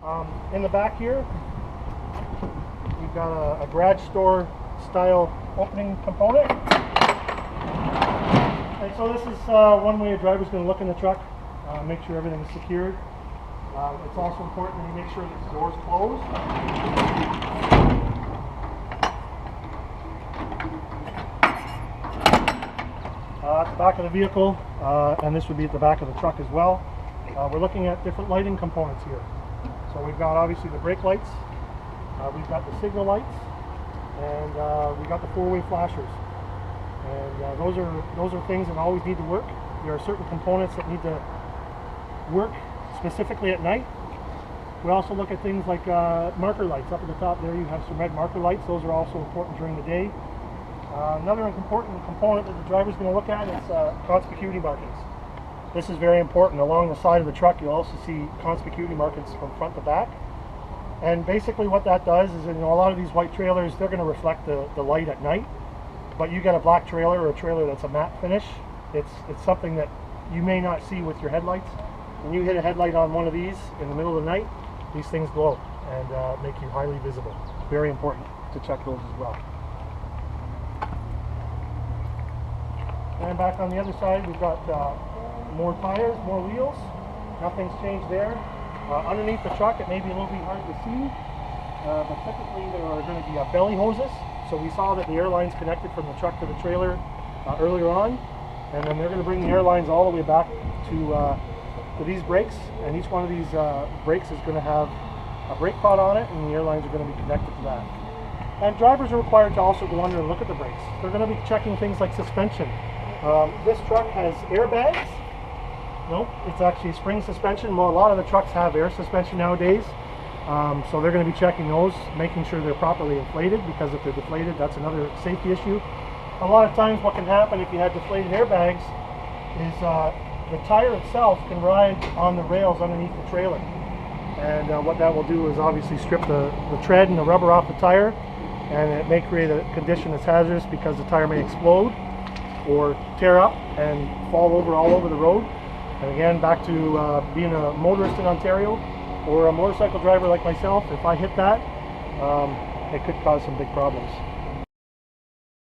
In the back here, we've got a garage store style opening component. And so this is one way a driver's going to look in the truck, make sure everything is secured. It's also important that you make sure that the door's closed. At the back of the vehicle, and this would be at the back of the truck as well, we're looking at different lighting components here. So we've got obviously the brake lights, we've got the signal lights, and we've got the four-way flashers. And those are things that always need to work. There are certain components that need to work specifically at night. We also look at things like marker lights. Up at the top there you have some red marker lights. Those are also important during the day. Another important component that the driver is going to look at is conspicuity markings. This is very important. Along the side of the truck you'll also see conspicuity markings from front to back. And basically what that does is, a lot of these white trailers, they're going to reflect the light at night. But you get a black trailer or a trailer that's a matte finish, it's something that you may not see with your headlights. When you hit a headlight on one of these in the middle of the night, these things glow and make you highly visible. Very important to check those as well. And back on the other side, we've got more tires, more wheels. Nothing's changed there. Underneath the truck, it may be a little bit hard to see, but typically there are going to be belly hoses. So we saw that the airline's connected from the truck to the trailer earlier on, and then they're going to bring the airlines all the way back to these brakes, and each one of these brakes is going to have a brake pod on it, and the airlines are going to be connected to that. And drivers are required to also go under and look at the brakes. They're going to be checking things like suspension. This truck has airbags. Nope, it's actually spring suspension. Well, a lot of the trucks have air suspension nowadays. So they're going to be checking those, making sure they're properly inflated, because if they're deflated, that's another safety issue. A lot of times what can happen if you had deflated airbags is the tire itself can ride on the rails underneath the trailer. And what that will do is obviously strip the tread and the rubber off the tire, and it may create a condition that's hazardous because the tire may explode or tear up and fall over all over the road. And again, back to being a motorist in Ontario, or a motorcycle driver like myself, if I hit that, it could cause some big problems.